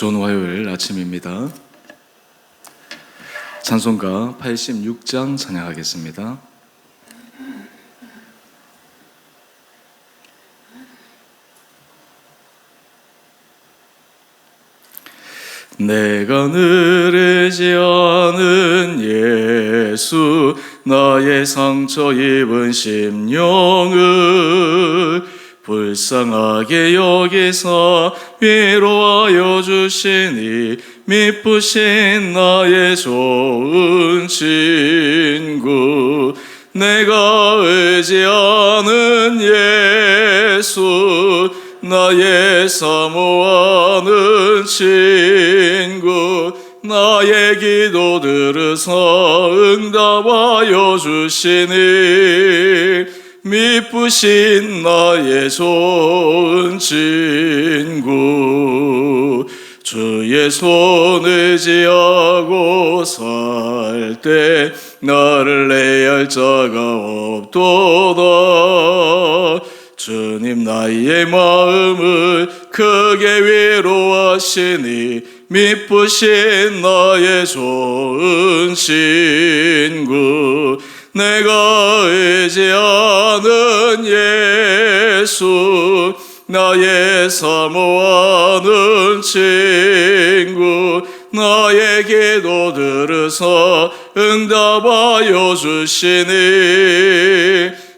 좋은 화요일 아침입니다. 찬송가 86장 찬양하겠습니다. 내가 늘 의지하는 예수, 나의 상처 입은 심령을 불쌍하게 여기사 위로하여 주시니 미쁘신 나의 좋은 친구. 내가 의지하는 예수, 나의 사모하는 친구. 나의 기도 들으사 응답하여 주시니 미쁘신 나의 좋은 친구. 주의 손 의지하고 살 때 나를 내할 자가 없도다. 주님 나의 마음을 크게 위로하시니 미쁘신 나의 좋은 친구. 내가 의지하는 예수, 나의 사모하는 친구. 나의 기도 들으사 응답하여 주시니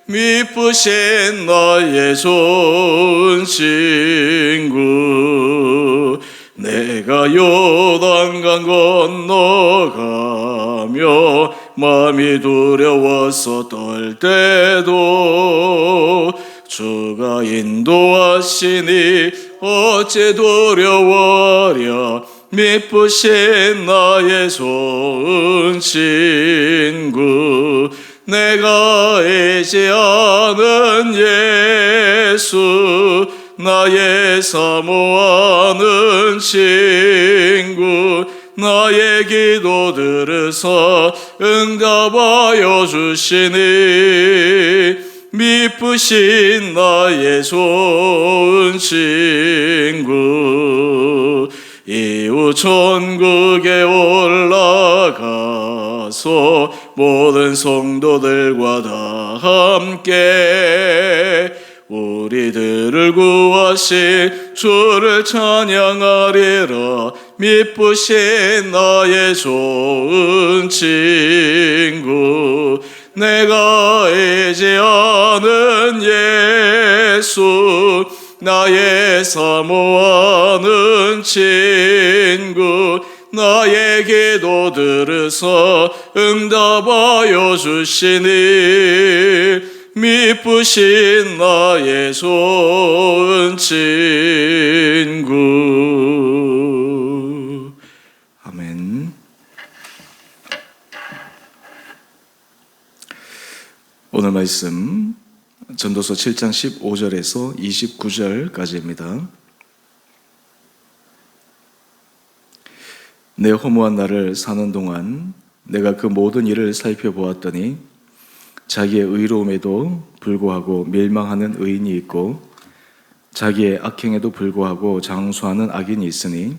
미쁘신 나의 좋은 친구. 내가 요단강 건너가며 마음이 두려워서 떨 때도 주가 인도하시니 어째 두려워하랴. 미쁘신 나의 좋은 친구. 내가 의지하는 예수, 나의 사모하는 친구. 나의 기도 들으사 응답하여 주시니 미쁘신 나의 좋은 친구. 이후 천국에 올라가서 모든 성도들과 다 함께 우리들을 구하신 주를 찬양하리라. 미쁘신 나의 좋은 친구. 내가 의지하는 예수, 나의 사모하는 친구. 나의 기도 들으사 응답하여 주시니 미쁘신 나의 좋은 친구. 아멘. 오늘 말씀 전도서 7장 15절에서 29절까지입니다. 내 허무한 날을 사는 동안 내가 그 모든 일을 살펴보았더니 자기의 의로움에도 불구하고 멸망하는 의인이 있고 자기의 악행에도 불구하고 장수하는 악인이 있으니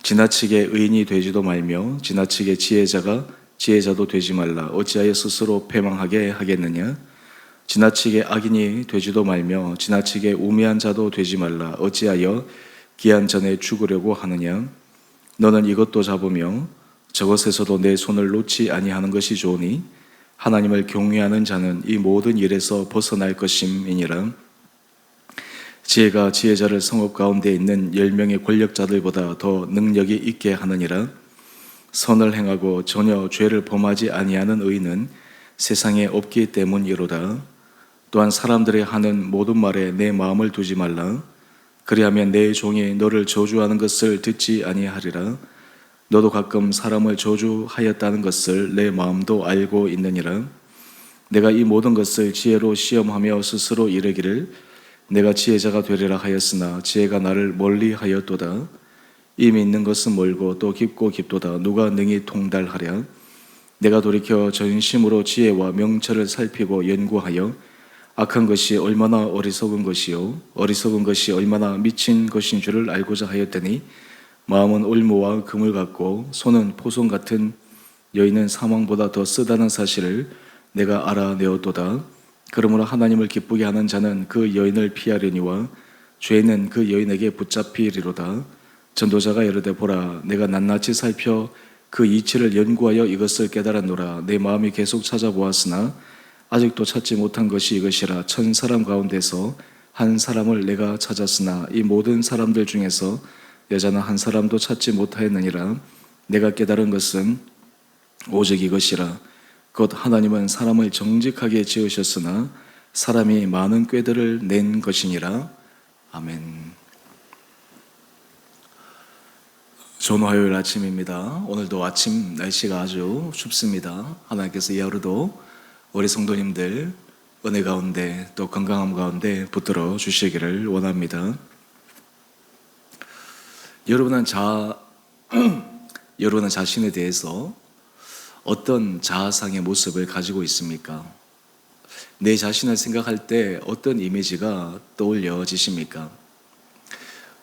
지나치게 의인이 되지도 말며 지나치게 지혜자도 되지 말라. 어찌하여 스스로 패망하게 하겠느냐? 지나치게 악인이 되지도 말며 지나치게 우매한 자도 되지 말라. 어찌하여 기한 전에 죽으려고 하느냐? 너는 이것도 잡으며 저것에서도 내 손을 놓지 아니하는 것이 좋으니 하나님을 경외하는 자는 이 모든 일에서 벗어날 것임이니라. 지혜가 지혜자를 성읍 가운데 있는 10명의 권력자들보다 더 능력이 있게 하느니라. 선을 행하고 전혀 죄를 범하지 아니하는 의인은 세상에 없기 때문이로다. 또한 사람들이 하는 모든 말에 내 마음을 두지 말라. 그리하면 내 종이 너를 저주하는 것을 듣지 아니하리라. 너도 가끔 사람을 저주하였다는 것을 내 마음도 알고 있느니라. 내가 이 모든 것을 지혜로 시험하며 스스로 이르기를 내가 지혜자가 되리라 하였으나 지혜가 나를 멀리하였도다. 이미 있는 것은 멀고 또 깊고 깊도다. 누가 능히 통달하랴? 내가 돌이켜 전심으로 지혜와 명철을 살피고 연구하여 악한 것이 얼마나 어리석은 것이요 어리석은 것이 얼마나 미친 것인 줄을 알고자 하였더니 마음은 올무와 금을 같고 손은 포송 같은 여인은 사망보다 더 쓰다는 사실을 내가 알아내었도다. 그러므로 하나님을 기쁘게 하는 자는 그 여인을 피하려니와 죄는 그 여인에게 붙잡히리로다. 전도자가 이르되 보라, 내가 낱낱이 살펴 그 이치를 연구하여 이것을 깨달았노라. 내 마음이 계속 찾아보았으나 아직도 찾지 못한 것이 이것이라. 천 사람 가운데서 한 사람을 내가 찾았으나 이 모든 사람들 중에서 여자는 한 사람도 찾지 못하였느니라. 내가 깨달은 것은 오직 이것이라. 곧 하나님은 사람을 정직하게 지으셨으나 사람이 많은 꾀들을 낸 것이니라. 아멘. 좋은 화요일 아침입니다. 오늘도 아침 날씨가 아주 춥습니다. 하나님께서 이 하루도 우리 성도님들 은혜 가운데 또 건강함 가운데 붙들어 주시기를 원합니다. 여러분은 자신에 대해서 어떤 자아상의 모습을 가지고 있습니까? 내 자신을 생각할 때 어떤 이미지가 떠올려지십니까?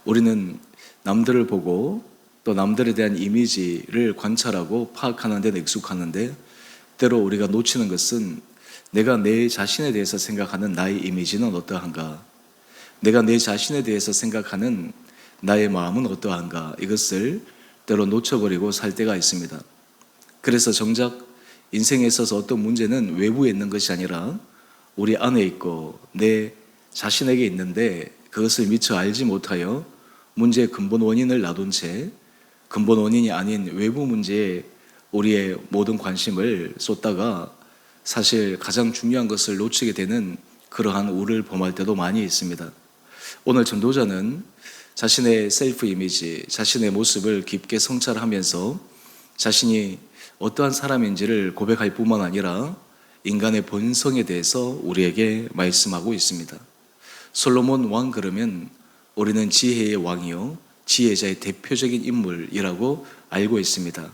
우리는 남들을 보고 또 남들에 대한 이미지를 관찰하고 파악하는 데는 익숙하는데 때로 우리가 놓치는 것은 내가 내 자신에 대해서 생각하는 나의 이미지는 어떠한가? 내가 내 자신에 대해서 생각하는 나의 마음은 어떠한가? 이것을 때로 놓쳐버리고 살 때가 있습니다. 그래서 정작 인생에 있어서 어떤 문제는 외부에 있는 것이 아니라 우리 안에 있고 내 자신에게 있는데 그것을 미처 알지 못하여 문제의 근본 원인을 놔둔 채 근본 원인이 아닌 외부 문제에 우리의 모든 관심을 쏟다가 사실 가장 중요한 것을 놓치게 되는 그러한 우를 범할 때도 많이 있습니다. 오늘 전도자는 자신의 셀프 이미지, 자신의 모습을 깊게 성찰하면서 자신이 어떠한 사람인지를 고백할 뿐만 아니라 인간의 본성에 대해서 우리에게 말씀하고 있습니다. 솔로몬 왕 그러면 우리는 지혜의 왕이요 지혜자의 대표적인 인물이라고 알고 있습니다.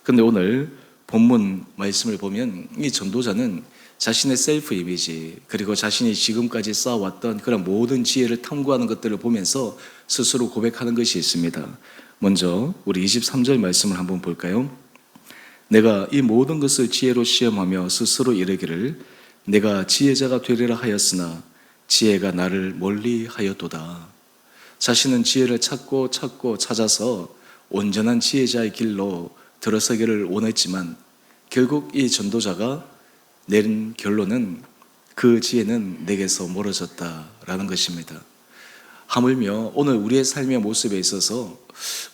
그런데 오늘 본문 말씀을 보면 이 전도자는 자신의 셀프 이미지 그리고 자신이 지금까지 쌓아왔던 그런 모든 지혜를 탐구하는 것들을 보면서 스스로 고백하는 것이 있습니다. 먼저 우리 23절 말씀을 한번 볼까요? 내가 이 모든 것을 지혜로 시험하며 스스로 이르기를 내가 지혜자가 되리라 하였으나 지혜가 나를 멀리 하였도다. 자신은 지혜를 찾고 찾아서 온전한 지혜자의 길로 들어서기를 원했지만 결국 이 전도자가 내린 결론은 그 지혜는 내게서 멀어졌다라는 것입니다. 하물며 오늘 우리의 삶의 모습에 있어서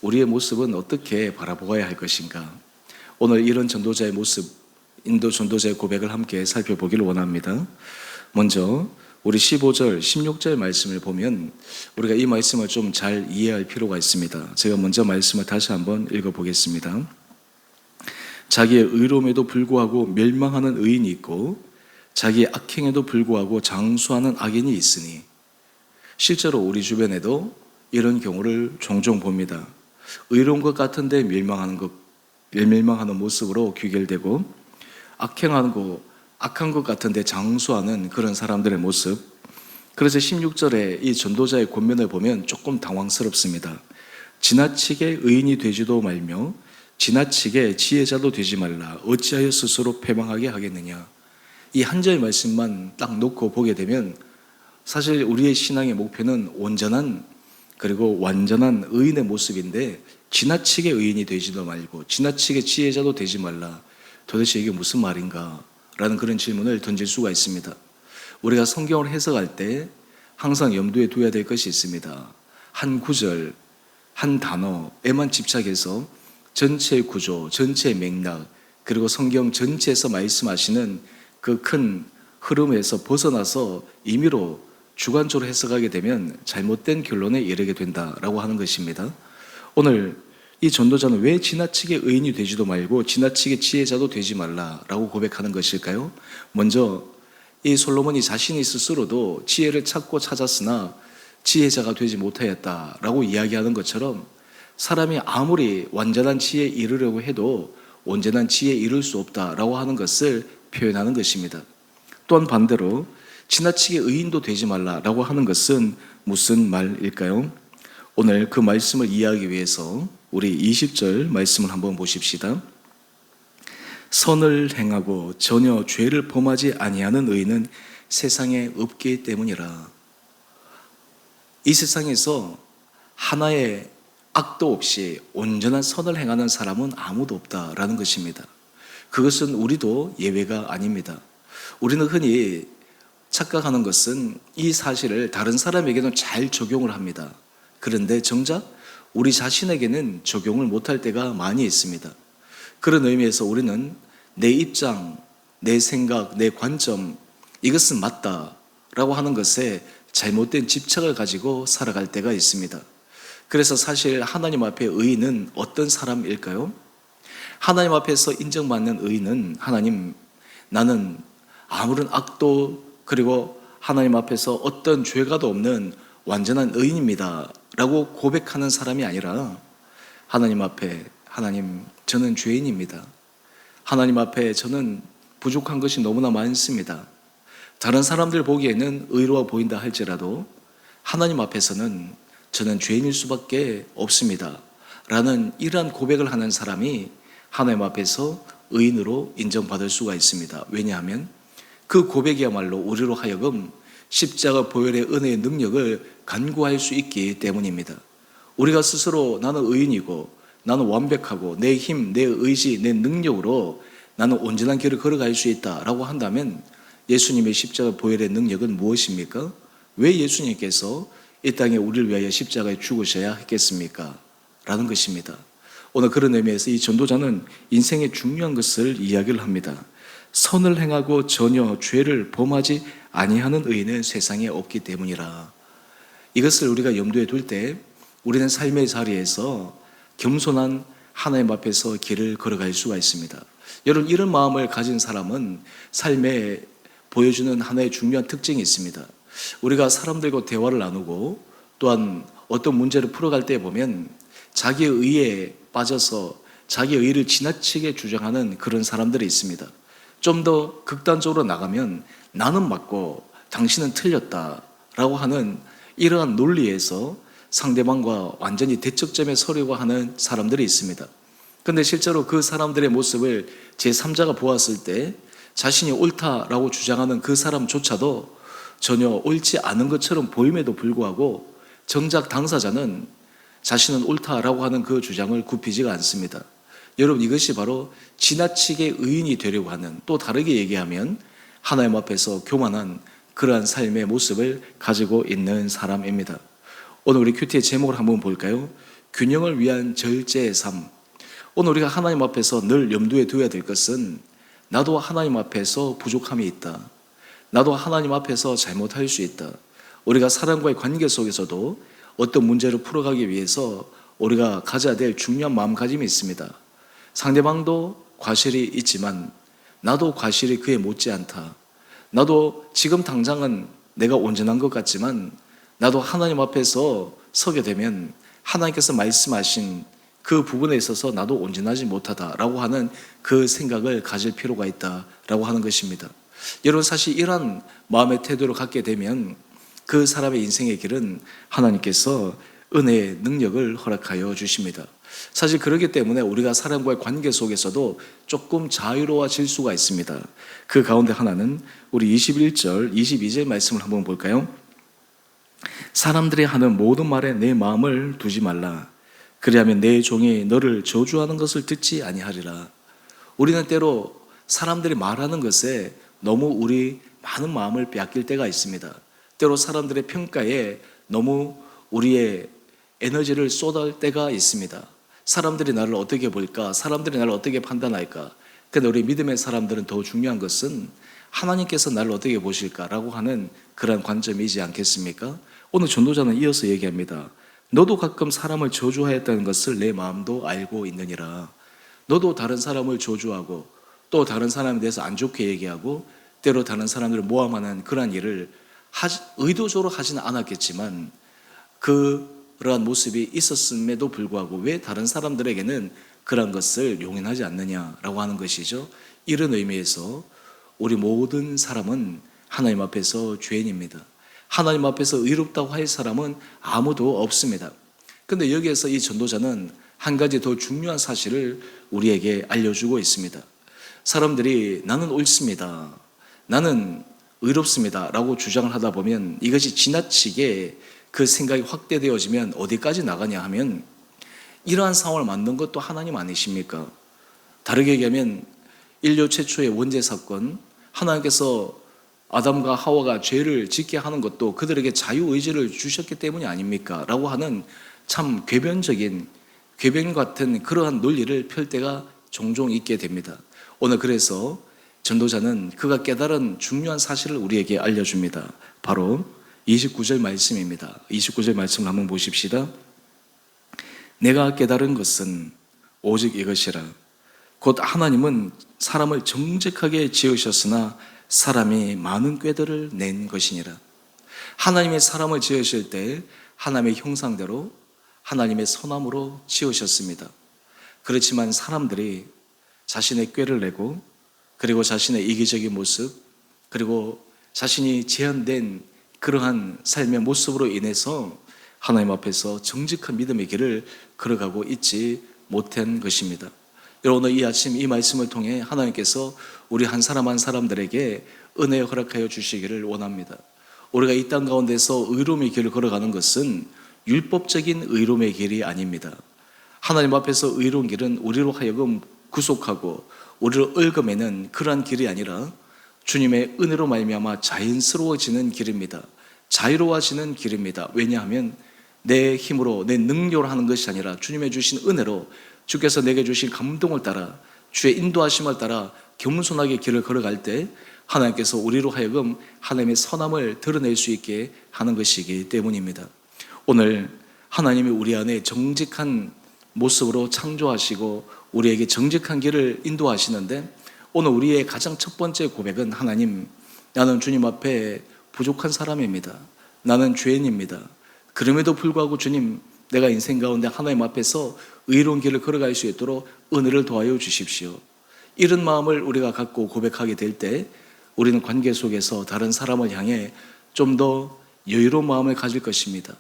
우리의 모습은 어떻게 바라보아야 할 것인가? 오늘 이런 전도자의 모습, 인도 전도자의 고백을 함께 살펴보기를 원합니다. 먼저 우리 15절, 16절 말씀을 보면 우리가 이 말씀을 좀 잘 이해할 필요가 있습니다. 제가 먼저 말씀을 다시 한번 읽어보겠습니다. 자기의 의로움에도 불구하고 멸망하는 의인이 있고 자기의 악행에도 불구하고 장수하는 악인이 있으니 실제로 우리 주변에도 이런 경우를 종종 봅니다. 의로운 것 같은데 멸망하는 모습으로 귀결되고 악한 것 같은데 장수하는 그런 사람들의 모습. 그래서 16절에 이 전도자의 권면을 보면 조금 당황스럽습니다. 지나치게 의인이 되지도 말며 지나치게 지혜자도 되지 말라. 어찌하여 스스로 패망하게 하겠느냐. 이 한 절 말씀만 딱 놓고 보게 되면 사실 우리의 신앙의 목표는 온전한 그리고 완전한 의인의 모습인데 지나치게 의인이 되지도 말고 지나치게 지혜자도 되지 말라. 도대체 이게 무슨 말인가? 라는 그런 질문을 던질 수가 있습니다. 우리가 성경을 해석할 때 항상 염두에 둬야 될 것이 있습니다. 한 구절, 한 단어에만 집착해서 전체의 구조, 전체의 맥락, 그리고 성경 전체에서 말씀하시는 그 큰 흐름에서 벗어나서 임의로 주관적으로 해석하게 되면 잘못된 결론에 이르게 된다라고 하는 것입니다. 오늘 이 전도자는 왜 지나치게 의인이 되지도 말고 지나치게 지혜자도 되지 말라라고 고백하는 것일까요? 먼저 이 솔로몬이 자신이 스스로도 지혜를 찾고 찾았으나 지혜자가 되지 못하였다라고 이야기하는 것처럼 사람이 아무리 완전한 지혜에 이르려고 해도 온전한 지혜에 이를 수 없다라고 하는 것을 표현하는 것입니다. 또한 반대로 지나치게 의인도 되지 말라라고 하는 것은 무슨 말일까요? 오늘 그 말씀을 이해하기 위해서 우리 20절 말씀을 한번 보십시다. 선을 행하고 전혀 죄를 범하지 아니하는 의인은 세상에 없기 때문이라. 이 세상에서 하나의 악도 없이 온전한 선을 행하는 사람은 아무도 없다라는 것입니다. 그것은 우리도 예외가 아닙니다. 우리는 흔히 착각하는 것은 이 사실을 다른 사람에게는 잘 적용을 합니다. 그런데 정작 우리 자신에게는 적용을 못할 때가 많이 있습니다. 그런 의미에서 우리는 내 입장, 내 생각, 내 관점, 이것은 맞다라고 하는 것에 잘못된 집착을 가지고 살아갈 때가 있습니다. 그래서 사실 하나님 앞에 의인은 어떤 사람일까요? 하나님 앞에서 인정받는 의인은 하나님, 나는 아무런 악도 그리고 하나님 앞에서 어떤 죄가도 없는 완전한 의인입니다 라고 고백하는 사람이 아니라 하나님 앞에, 하나님, 저는 죄인입니다. 하나님 앞에 저는 부족한 것이 너무나 많습니다. 다른 사람들 보기에는 의로워 보인다 할지라도 하나님 앞에서는 저는 죄인일 수밖에 없습니다 라는 이러한 고백을 하는 사람이 하나님 앞에서 의인으로 인정받을 수가 있습니다. 왜냐하면 그 고백이야말로 우리로 하여금 십자가 보혈의 은혜의 능력을 간구할 수 있기 때문입니다. 우리가 스스로 나는 의인이고 나는 완벽하고 내 힘, 내 의지, 내 능력으로 나는 온전한 길을 걸어갈 수 있다라고 한다면 예수님의 십자가 보혈의 능력은 무엇입니까? 왜 예수님께서 이 땅에 우리를 위하여 십자가에 죽으셔야 했겠습니까? 라는 것입니다. 오늘 그런 의미에서 이 전도자는 인생의 중요한 것을 이야기를 합니다. 선을 행하고 전혀 죄를 범하지 아니하는 의인은 세상에 없기 때문이라. 이것을 우리가 염두에 둘 때 우리는 삶의 자리에서 겸손한 하나님 앞에서 길을 걸어갈 수가 있습니다. 여러분, 이런 마음을 가진 사람은 삶에 보여주는 하나의 중요한 특징이 있습니다. 우리가 사람들과 대화를 나누고 또한 어떤 문제를 풀어갈 때 보면 자기의 의에 빠져서 자기의 의를 지나치게 주장하는 그런 사람들이 있습니다. 좀 더 극단적으로 나가면 나는 맞고 당신은 틀렸다라고 하는 이러한 논리에서 상대방과 완전히 대척점에 서려고 하는 사람들이 있습니다. 그런데 실제로 그 사람들의 모습을 제3자가 보았을 때 자신이 옳다라고 주장하는 그 사람조차도 전혀 옳지 않은 것처럼 보임에도 불구하고 정작 당사자는 자신은 옳다라고 하는 그 주장을 굽히지가 않습니다. 여러분, 이것이 바로 지나치게 의인이 되려고 하는, 또 다르게 얘기하면 하나님 앞에서 교만한 그러한 삶의 모습을 가지고 있는 사람입니다. 오늘 우리 큐티의 제목을 한번 볼까요? 균형을 위한 절제의 삶. 오늘 우리가 하나님 앞에서 늘 염두에 두어야 될 것은 나도 하나님 앞에서 부족함이 있다. 나도 하나님 앞에서 잘못할 수 있다. 우리가 사람과의 관계 속에서도 어떤 문제를 풀어가기 위해서 우리가 가져야 될 중요한 마음가짐이 있습니다. 상대방도 과실이 있지만 나도 과실이 그에 못지않다. 나도 지금 당장은 내가 온전한 것 같지만 나도 하나님 앞에서 서게 되면 하나님께서 말씀하신 그 부분에 있어서 나도 온전하지 못하다라고 하는 그 생각을 가질 필요가 있다라고 하는 것입니다. 여러분, 사실 이러한 마음의 태도를 갖게 되면 그 사람의 인생의 길은 하나님께서 은혜의 능력을 허락하여 주십니다. 사실 그렇기 때문에 우리가 사람과의 관계 속에서도 조금 자유로워질 수가 있습니다. 그 가운데 하나는 우리 21절, 22절 말씀을 한번 볼까요? 사람들이 하는 모든 말에 내 마음을 두지 말라. 그리하면 내 종이 너를 저주하는 것을 듣지 아니하리라. 우리는 때로 사람들이 말하는 것에 너무 우리 많은 마음을 빼앗길 때가 있습니다. 때로 사람들의 평가에 너무 우리의 에너지를 쏟을 때가 있습니다. 사람들이 나를 어떻게 볼까? 사람들이 나를 어떻게 판단할까? 그런데 우리 믿음의 사람들은 더 중요한 것은 하나님께서 나를 어떻게 보실까라고 하는 그런 관점이지 않겠습니까? 오늘 전도자는 이어서 얘기합니다. 너도 가끔 사람을 저주하였다는 것을 내 마음도 알고 있느니라. 너도 다른 사람을 저주하고 또 다른 사람에 대해서 안 좋게 얘기하고 때로 다른 사람들을 모함하는 그런 일을 의도적으로 하지는 않았겠지만 그러한 모습이 있었음에도 불구하고 왜 다른 사람들에게는 그런 것을 용인하지 않느냐라고 하는 것이죠. 이런 의미에서 우리 모든 사람은 하나님 앞에서 죄인입니다. 하나님 앞에서 의롭다고 할 사람은 아무도 없습니다. 근데 여기에서 이 전도자는 한 가지 더 중요한 사실을 우리에게 알려주고 있습니다. 사람들이 나는 옳습니다, 나는 의롭습니다 라고 주장을 하다 보면 이것이 지나치게 그 생각이 확대되어지면 어디까지 나가냐 하면 이러한 상황을 만든 것도 하나님 아니십니까? 다르게 얘기하면 인류 최초의 원죄 사건, 하나님께서 아담과 하와가 죄를 짓게 하는 것도 그들에게 자유의지를 주셨기 때문이 아닙니까? 라고 하는 참 궤변 같은 그러한 논리를 펼 때가 종종 있게 됩니다. 오늘 그래서 전도자는 그가 깨달은 중요한 사실을 우리에게 알려줍니다. 바로 29절 말씀입니다. 29절 말씀을 한번 보십시다. 내가 깨달은 것은 오직 이것이라. 곧 하나님은 사람을 정직하게 지으셨으나 사람이 많은 꾀들을 낸 것이니라. 하나님의 사람을 지으실 때 하나님의 형상대로 하나님의 선함으로 지으셨습니다. 그렇지만 사람들이 자신의 꾀를 내고 그리고 자신의 이기적인 모습 그리고 자신이 제한된 그러한 삶의 모습으로 인해서 하나님 앞에서 정직한 믿음의 길을 걸어가고 있지 못한 것입니다. 여러분, 오늘 이 아침 이 말씀을 통해 하나님께서 우리 한 사람 한 사람들에게 은혜 허락하여 주시기를 원합니다. 우리가 이 땅 가운데서 의로움의 길을 걸어가는 것은 율법적인 의로움의 길이 아닙니다. 하나님 앞에서 의로운 길은 우리로 하여금 구속하고 우리를 얽어매는 그러한 길이 아니라 주님의 은혜로 말미암아 자연스러워지는 길입니다. 자유로워지는 길입니다. 왜냐하면 내 힘으로 내 능력으로 하는 것이 아니라 주님의 주신 은혜로 주께서 내게 주신 감동을 따라 주의 인도하심을 따라 겸손하게 길을 걸어갈 때 하나님께서 우리로 하여금 하나님의 선함을 드러낼 수 있게 하는 것이기 때문입니다. 오늘 하나님이 우리 안에 정직한 모습으로 창조하시고 우리에게 정직한 길을 인도하시는데 오늘 우리의 가장 첫 번째 고백은 하나님, 나는 주님 앞에 부족한 사람입니다. 나는 죄인입니다. 그럼에도 불구하고 주님, 내가 인생 가운데 하나님 앞에서 의로운 길을 걸어갈 수 있도록 은혜를 더하여 주십시오. 이런 마음을 우리가 갖고 고백하게 될 때 우리는 관계 속에서 다른 사람을 향해 좀 더 여유로운 마음을 가질 것입니다.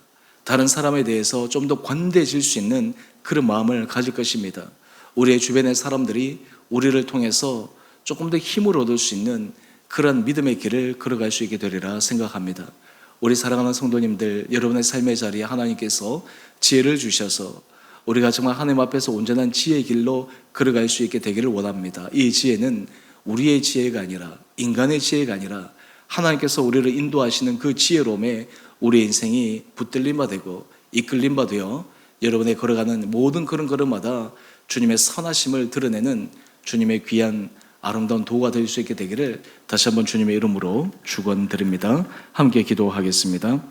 다른 사람에 대해서 좀 더 관대해질 수 있는 그런 마음을 가질 것입니다. 우리의 주변의 사람들이 우리를 통해서 조금 더 힘을 얻을 수 있는 그런 믿음의 길을 걸어갈 수 있게 되리라 생각합니다. 우리 사랑하는 성도님들, 여러분의 삶의 자리에 하나님께서 지혜를 주셔서 우리가 정말 하나님 앞에서 온전한 지혜의 길로 걸어갈 수 있게 되기를 원합니다. 이 지혜는 우리의 지혜가 아니라 인간의 지혜가 아니라 하나님께서 우리를 인도하시는 그 지혜로움에 우리의 인생이 붙들림 바 되고 이끌림 바 되어 여러분의 걸어가는 모든 그런 걸음마다 주님의 선하심을 드러내는 주님의 귀한 아름다운 도구가 될 수 있게 되기를 다시 한번 주님의 이름으로 축원드립니다. 함께 기도하겠습니다.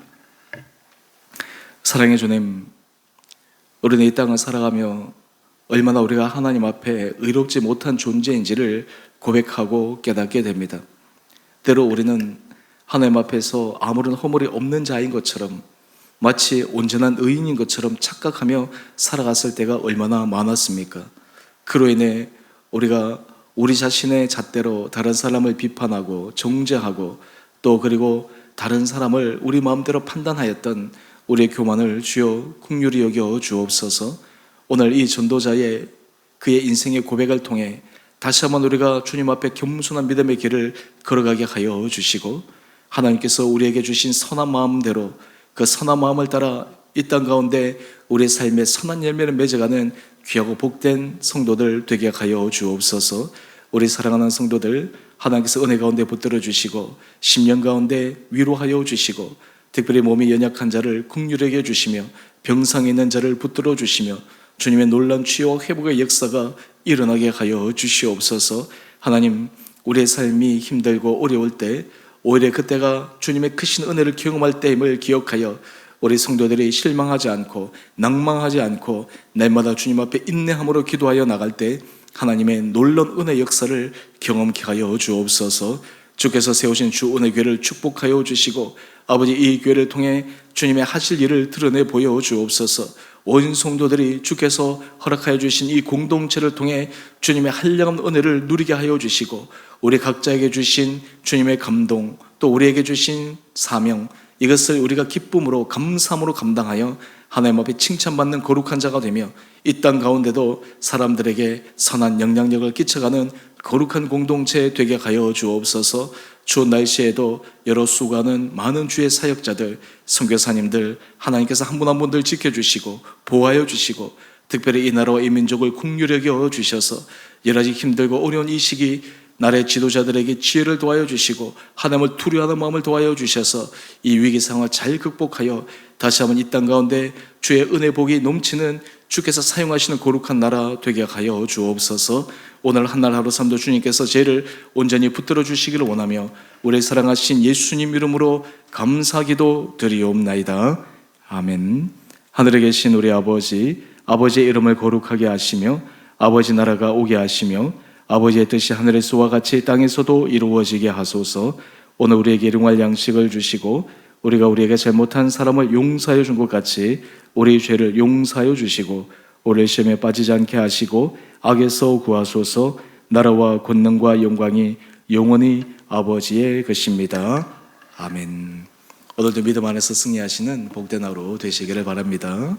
사랑의 주님, 우리는 이 땅을 살아가며 얼마나 우리가 하나님 앞에 의롭지 못한 존재인지를 고백하고 깨닫게 됩니다. 때로 우리는 하나님 앞에서 아무런 허물이 없는 자인 것처럼 마치 온전한 의인인 것처럼 착각하며 살아갔을 때가 얼마나 많았습니까? 그로 인해 우리가 우리 자신의 잣대로 다른 사람을 비판하고 정죄하고 또 그리고 다른 사람을 우리 마음대로 판단하였던 우리의 교만을 주여 긍휼히 여겨 주옵소서. 오늘 이 전도자의 그의 인생의 고백을 통해 다시 한번 우리가 주님 앞에 겸손한 믿음의 길을 걸어가게 하여 주시고 하나님께서 우리에게 주신 선한 마음대로 그 선한 마음을 따라 이 땅 가운데 우리의 삶의 선한 열매를 맺어가는 귀하고 복된 성도들 되게 하여 주옵소서. 우리 사랑하는 성도들 하나님께서 은혜 가운데 붙들어 주시고 심령 가운데 위로하여 주시고 특별히 몸이 연약한 자를 긍휼하게 해주시며 병상에 있는 자를 붙들어 주시며 주님의 놀라운 치유와 회복의 역사가 일어나게 하여 주시옵소서. 하나님, 우리의 삶이 힘들고 어려울 때 오히려 그때가 주님의 크신 은혜를 경험할 때임을 기억하여 우리 성도들이 실망하지 않고 낭망하지 않고 날마다 주님 앞에 인내함으로 기도하여 나갈 때 하나님의 놀라운 은혜 역사를 경험케 하여 주옵소서. 주께서 세우신 주 은혜 교회를 축복하여 주시고 아버지 이 교회를 통해 주님의 하실 일을 드러내 보여 주옵소서. 온 성도들이 주께서 허락하여 주신 이 공동체를 통해 주님의 한량한 은혜를 누리게 하여 주시고 우리 각자에게 주신 주님의 감동 또 우리에게 주신 사명 이것을 우리가 기쁨으로 감사함으로 감당하여 하나님 앞에 칭찬받는 거룩한 자가 되며 이 땅 가운데도 사람들에게 선한 영향력을 끼쳐가는 거룩한 공동체 되게 하여 주옵소서. 추운 날씨에도 여러 수고하는 많은 주의 사역자들, 선교사님들 하나님께서 한 분 한 분들 지켜주시고 보호하여 주시고 특별히 이 나라와 이 민족을 국률에 여겨 주셔서 여러 가지 힘들고 어려운 이 시기 나라의 지도자들에게 지혜를 도하여 주시고 하나님을 두려워하는 마음을 도하여 주셔서 이 위기 상황을 잘 극복하여 다시 한번 이 땅 가운데 주의 은혜 복이 넘치는 주께서 사용하시는 거룩한 나라 되게 하여 주옵소서. 오늘 한날 하루 삶도 주님께서 죄를 온전히 붙들어 주시기를 원하며 우리 사랑하신 예수님 이름으로 감사기도 드리옵나이다. 아멘. 하늘에 계신 우리 아버지, 아버지의 이름을 거룩하게 하시며 아버지 나라가 오게 하시며 아버지의 뜻이 하늘에서와 같이 땅에서도 이루어지게 하소서. 오늘 우리에게 일용할 양식을 주시고 우리가 우리에게 잘못한 사람을 용서하여 준 것 같이 우리 죄를 용서하여 주시고 우리를 시험에 빠지지 않게 하시고 악에서 구하소서. 나라와 권능과 영광이 영원히 아버지의 것입니다. 아멘. 오늘도 믿음 안에서 승리하시는 복된 하루 되시기를 바랍니다.